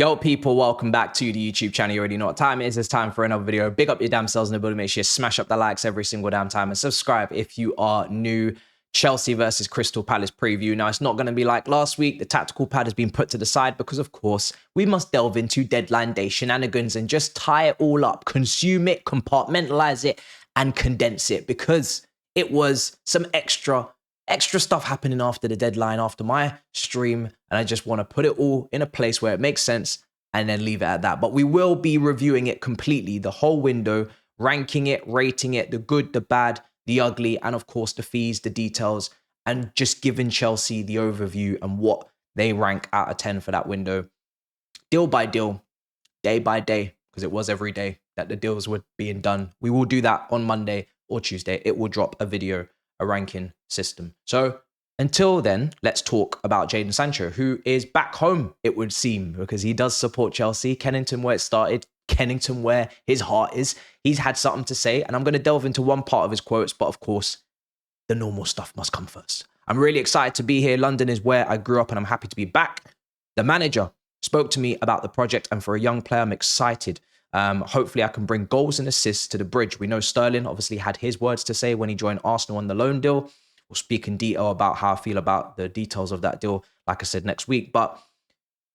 Yo, people, welcome back to the YouTube channel. You already know what time it is. It's time for another video. Big up your damn selves in the building. Make sure you smash up the likes every single damn time and subscribe if you are new. Chelsea versus Crystal Palace preview. Now, it's not going to be like last week. The tactical pad has been put to the side because, of course, we must delve into deadline day shenanigans and just tie it all up, consume it, compartmentalize it, and condense it because it was some extra stuff happening after the deadline, after my stream, and I just want to put it all in a place where it makes sense and then leave it at that. But we will be reviewing it completely, the whole window, ranking it, rating it, the good, the bad, the ugly, and of course the fees, the details, and just giving Chelsea the overview and what they rank out of 10 for that window. Deal by deal, day by day, because it was every day that the deals were being done. We will do that on Monday or Tuesday. It will drop a video, a ranking system. So until then, let's talk about Jadon Sancho, who is back home, it would seem, because he does support Chelsea. Kennington, where it started, Kennington, where his heart is. He's had something to say, and I'm going to delve into one part of his quotes, but of course, the normal stuff must come first. I'm really excited to be here. London is where I grew up, and I'm happy to be back. The manager spoke to me about the project, and for a young player, I'm excited. Hopefully I can bring goals and assists to the bridge. We know Sterling obviously had his words to say when he joined Arsenal on the loan deal. We'll speak in detail about how I feel about the details of that deal, like I said, next week. But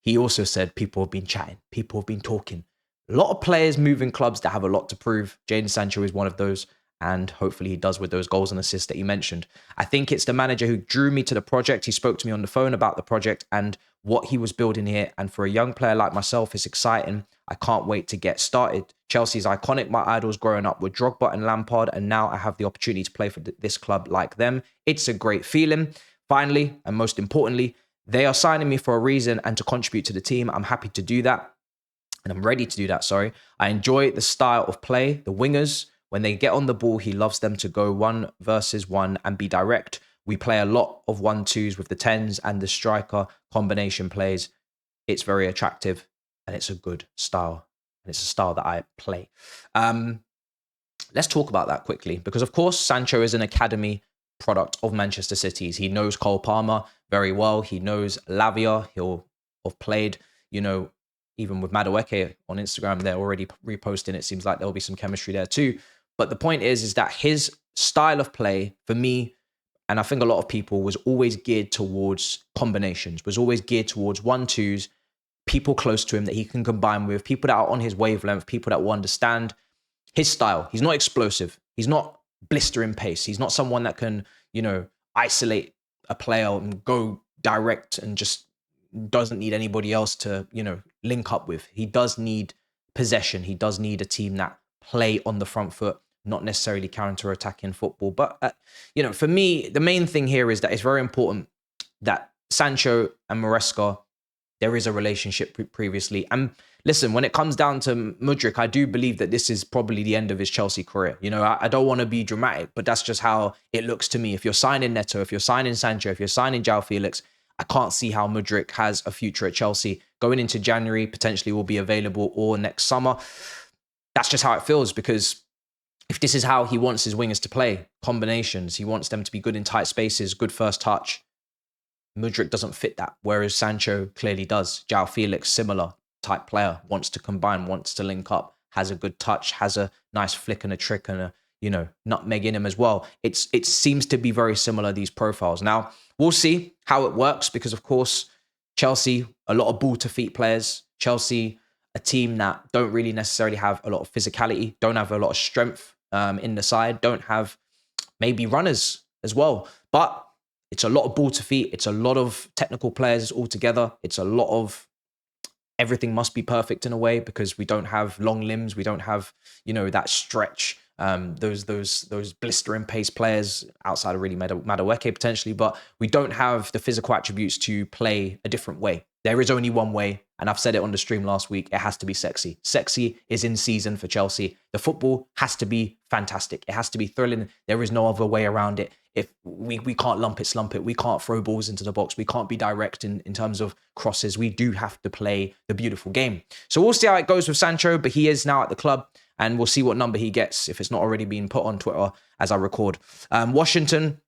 he also said people have been chatting, people have been talking. A lot of players moving clubs that have a lot to prove. Jadon Sancho is one of those, and hopefully he does with those goals and assists that he mentioned. I think it's the manager who drew me to the project. He spoke to me on the phone about the project and what he was building here. And for a young player like myself, it's exciting. I can't wait to get started. Chelsea's iconic. My idols growing up were Drogba and Lampard, and now I have the opportunity to play for this club like them. It's a great feeling. Finally, and most importantly, they are signing me for a reason and to contribute to the team. I'm happy to do that, and I'm ready to do that, sorry. I enjoy the style of play. The wingers, when they get on the ball, he loves them to go 1v1 and be direct. We play a lot of 1-2s with the 10s and the striker combination plays. It's very attractive and it's a good style. And it's a style that I play. Let's talk about that quickly because, of course, Sancho is an academy product of Manchester City's. He knows Cole Palmer very well. He knows Lavia. He'll have played, even with Madueke on Instagram, they're already reposting. It seems like there'll be some chemistry there too. But the point is that his style of play, for me, and I think a lot of people, was always geared towards combinations, was always geared towards 1-2s, people close to him that he can combine with, people that are on his wavelength, people that will understand his style. He's not explosive. He's not blistering pace. He's not someone that can, isolate a player and go direct and just doesn't need anybody else to, link up with. He does need possession. He does need a team that play on the front foot, not necessarily counter-attacking football. But, for me, the main thing here is that it's very important that Sancho and Maresca, there is a relationship previously. And listen, when it comes down to Mudryk, I do believe that this is probably the end of his Chelsea career. I don't want to be dramatic, but that's just how it looks to me. If you're signing Neto, if you're signing Sancho, if you're signing João Felix, I can't see how Mudryk has a future at Chelsea. Going into January, potentially will be available, or next summer. That's just how it feels, because if this is how he wants his wingers to play, combinations, he wants them to be good in tight spaces, good first touch, Mudryk doesn't fit that, whereas Sancho clearly does. João Felix, similar type player, wants to combine, wants to link up, has a good touch, has a nice flick and a trick and a, nutmeg in him as well. It seems to be very similar, these profiles. Now, we'll see how it works because, of course, Chelsea, a lot of ball to feet players. Chelsea, a team that don't really necessarily have a lot of physicality, don't have a lot of strength in the side, don't have maybe runners as well. But it's a lot of ball to feet. It's a lot of technical players all together. It's a lot of everything must be perfect in a way because we don't have long limbs. We don't have, that stretch. Those blistering pace players outside of really Madueke potentially, but we don't have the physical attributes to play a different way. There is only one way, and I've said it on the stream last week. It has to be sexy. Sexy is in season for Chelsea. The football has to be fantastic. It has to be thrilling. There is no other way around it. If we can't lump it, slump it. We can't throw balls into the box. We can't be direct in terms of crosses. We do have to play the beautiful game. So we'll see how it goes with Sancho, but he is now at the club, and we'll see what number he gets if it's not already been put on Twitter as I record. Washington,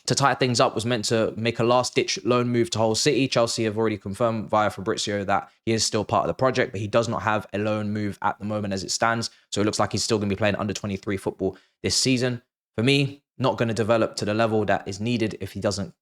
to tie things up, was meant to make a last-ditch loan move to Hull City. Chelsea have already confirmed via Fabrizio that he is still part of the project, but he does not have a loan move at the moment as it stands. So it looks like he's still going to be playing under 23 football this season. For me, not going to develop to the level that is needed if he doesn't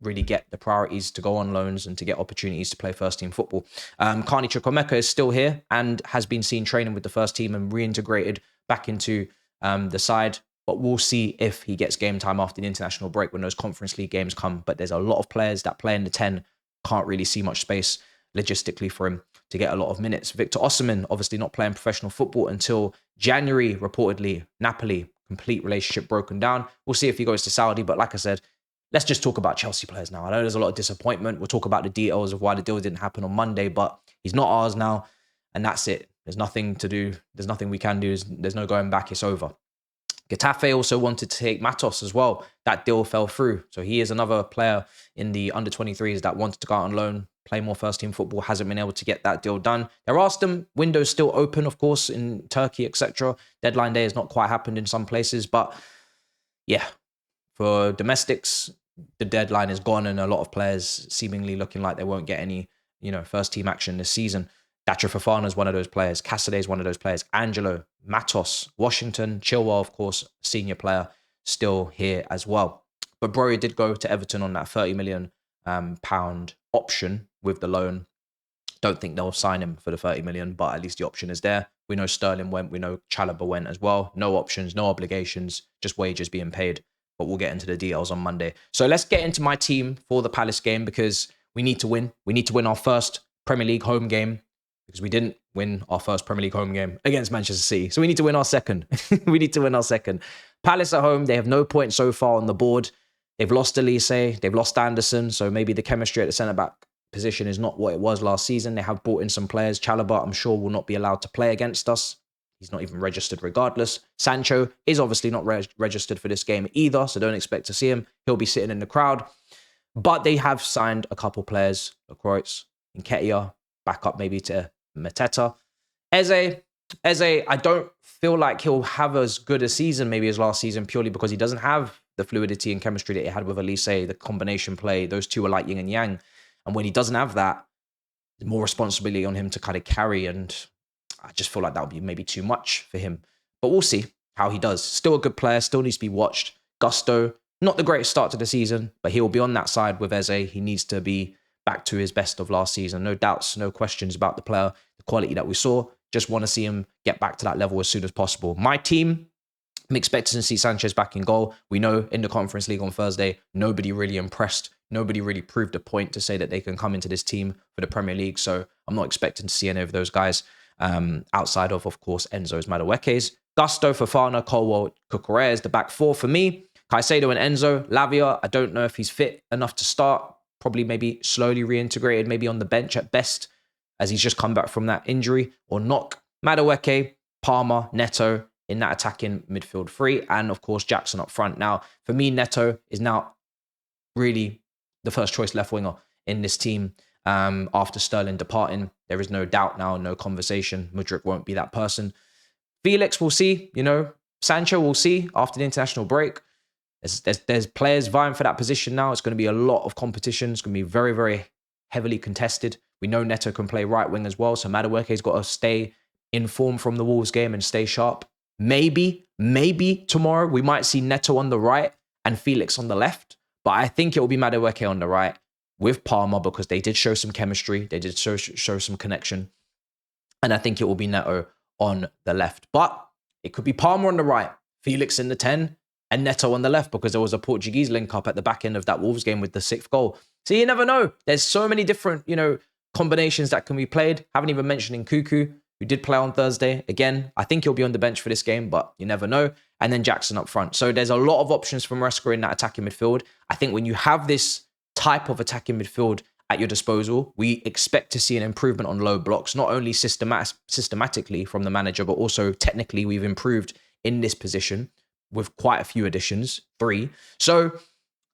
really get the priorities to go on loans and to get opportunities to play first-team football. Carney Chukwuemeka is still here and has been seen training with the first team and reintegrated back into the side. But we'll see if he gets game time after the international break when those Conference League games come. But there's a lot of players that play in the 10, can't really see much space logistically for him to get a lot of minutes. Victor Osimhen, obviously not playing professional football until January, reportedly. Napoli, complete relationship broken down. We'll see if he goes to Saudi. But like I said, let's just talk about Chelsea players now. I know there's a lot of disappointment. We'll talk about the details of why the deal didn't happen on Monday, but he's not ours now. And that's it. There's nothing to do. There's nothing we can do. There's no going back. It's over. Getafe also wanted to take Matos as well. That deal fell through. So he is another player in the under-23s that wanted to go out on loan, play more first-team football, hasn't been able to get that deal done. There are some windows still open, of course, in Turkey, etc. Deadline day has not quite happened in some places. But yeah, for domestics, the deadline is gone and a lot of players seemingly looking like they won't get any, first-team action this season. Datro Fofana is one of those players. Cassidy is one of those players. Angelo, Matos, Washington, Chilwell, of course, senior player, still here as well. But Broja did go to Everton on that £30 million option with the loan. Don't think they'll sign him for the 30 million, but at least the option is there. We know Sterling went. We know Chalobah went as well. No options, no obligations, just wages being paid. But we'll get into the details on Monday. So let's get into my team for the Palace game because we need to win. We need to win our first Premier League home game, because we didn't win our first Premier League home game against Manchester City. So we need to win our second. We need to win our second. Palace at home, they have no points so far on the board. They've lost Elise, they've lost Anderson, so maybe the chemistry at the centre-back position is not what it was last season. They have brought in some players. Chalobah, I'm sure, will not be allowed to play against us. He's not even registered regardless. Sancho is obviously not registered for this game either, so don't expect to see him. He'll be sitting in the crowd. But they have signed a couple players, Kreutz, Nketiah, back up maybe to Mateta. Eze, I don't feel like he'll have as good a season maybe as last season purely because he doesn't have the fluidity and chemistry that he had with Elise, the combination play. Those two are like yin and yang. And when he doesn't have that, there's more responsibility on him to kind of carry. And I just feel like that would be maybe too much for him. But we'll see how he does. Still a good player, still needs to be watched. Gusto, not the greatest start to the season, but he'll be on that side with Eze. He needs to be back to his best of last season. No doubts, no questions about the player, the quality that we saw. Just want to see him get back to that level as soon as possible. My team, I'm expecting to see Sanchez back in goal. We know in the Conference League on Thursday, nobody really impressed. Nobody really proved a point to say that they can come into this team for the Premier League. So I'm not expecting to see any of those guys outside of course, Enzo's, Madueke's. Gusto, Fofana, Colwell, Cucurella is the back four for me. Caicedo and Enzo. Lavia, I don't know if he's fit enough to start. Probably maybe slowly reintegrated, maybe on the bench at best, as he's just come back from that injury or knock. Madueke, Palmer, Neto in that attacking midfield three, and of course Jackson up front. Now, for me, Neto is now really the first choice left winger in this team after Sterling departing. There is no doubt now, no conversation. Mudryk won't be that person. Felix, we'll see. Sancho, we'll see after the international break. There's players vying for that position now. It's going to be a lot of competition. It's going to be very, very heavily contested. We know Neto can play right wing as well. So Madueke's got to stay in form from the Wolves game and stay sharp. Maybe tomorrow we might see Neto on the right and Felix on the left. But I think it will be Madueke on the right with Palmer because they did show some chemistry. They did show some connection. And I think it will be Neto on the left. But it could be Palmer on the right, Felix in the 10, and Neto on the left because there was a Portuguese link-up at the back end of that Wolves game with the 6th goal. So you never know. There's so many different, combinations that can be played. Haven't even mentioned Nkuku, who did play on Thursday. Again, I think he'll be on the bench for this game, but you never know. And then Jackson up front. So there's a lot of options from Maresca in that attacking midfield. I think when you have this type of attacking midfield at your disposal, we expect to see an improvement on low blocks, not only systematically from the manager, but also technically we've improved in this position with quite a few additions, 3. So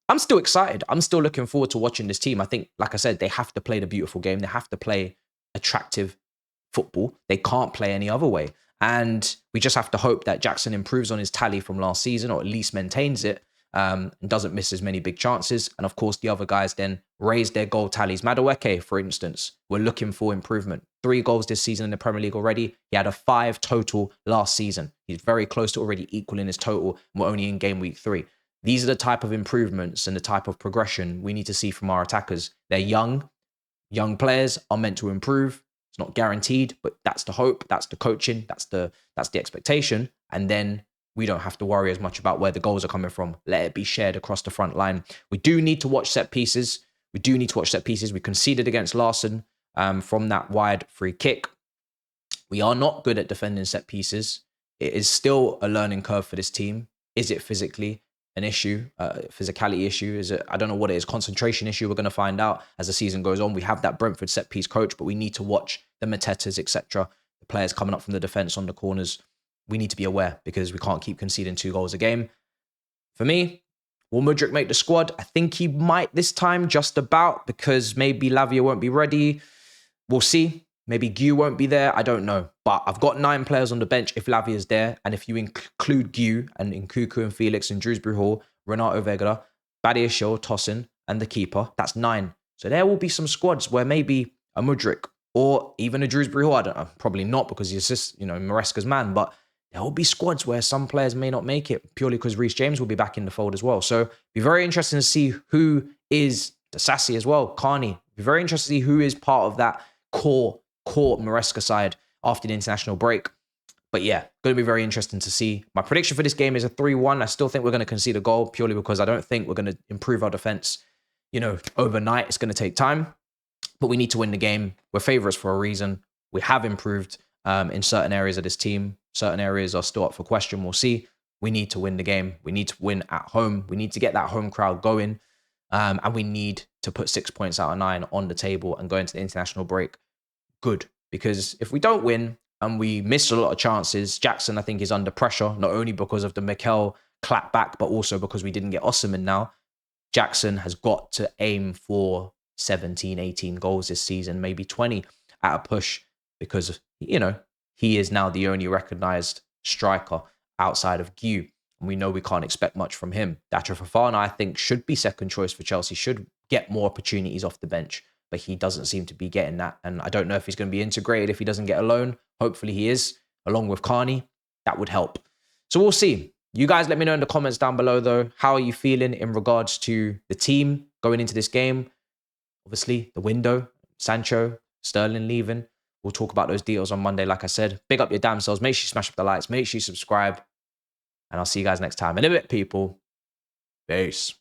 I'm still excited. I'm still looking forward to watching this team. I think, like I said, they have to play the beautiful game. They have to play attractive football. They can't play any other way. And we just have to hope that Jackson improves on his tally from last season or at least maintains it. and doesn't miss as many big chances. And of course, the other guys then raise their goal tallies. Madueke, for instance, we're looking for improvement. 3 goals this season in the Premier League already. He had a 5 total last season. He's very close to already equaling his total. We're only in game week 3. These are the type of improvements and the type of progression we need to see from our attackers. They're young. Young players are meant to improve. It's not guaranteed, but that's the hope. That's the coaching. That's the expectation. And then we don't have to worry as much about where the goals are coming from. Let it be shared across the front line. We do need to watch set pieces. We conceded against Larson from that wide free kick. We are not good at defending set pieces. It is still a learning curve for this team. Is it physically an issue, physicality issue? Is it, I don't know what it is, concentration issue? We're going to find out as the season goes on. We have that Brentford set piece coach, but we need to watch the Matetas, etc., the players coming up from the defense on the corners. We need to be aware because we can't keep conceding 2 goals a game. For me, will Mudryk make the squad? I think he might this time, just about, because maybe Lavia won't be ready. We'll see. Maybe Gu won't be there. I don't know. But I've got 9 players on the bench if Lavia's there. And if you include Gu and Nkuku and Felix and Drewsbury Hall, Renato Vega, Badiashile, Tosin, and the keeper, that's 9. So there will be some squads where maybe a Mudryk or even a Drewsbury Hall, I don't know, probably not because he's just, Maresca's man, but there will be squads where some players may not make it purely because Reece James will be back in the fold as well. So be very interesting to see who is Sassy as well, Carney. Be very interested to see who is part of that core Maresca side after the international break. But yeah, going to be very interesting to see. My prediction for this game is a 3-1. I still think we're going to concede a goal purely because I don't think we're going to improve our defense, overnight. It's going to take time, but we need to win the game. We're favorites for a reason. We have improved in certain areas of this team. Certain areas are still up for question. We'll see. We need to win the game. We need to win at home. We need to get that home crowd going. And we need to put 6 points out of 9 on the table and go into the international break good. Because if we don't win and we miss a lot of chances, Jackson, I think, is under pressure, not only because of the Mikel clap back, but also because we didn't get Osimhen now. Jackson has got to aim for 17, 18 goals this season, maybe 20 at a push because, he is now the only recognised striker outside of Gu. And we know we can't expect much from him. Dacho Fofana, I think, should be second choice for Chelsea, should get more opportunities off the bench, but he doesn't seem to be getting that. And I don't know if he's going to be integrated if he doesn't get a loan. Hopefully he is, along with Carney. That would help. So we'll see. You guys let me know in the comments down below, though. How are you feeling in regards to the team going into this game? Obviously, the window, Sancho, Sterling leaving. We'll talk about those details on Monday, like I said. Big up your damn selves. Make sure you smash up the likes. Make sure you subscribe. And I'll see you guys next time. In a bit, people. Peace.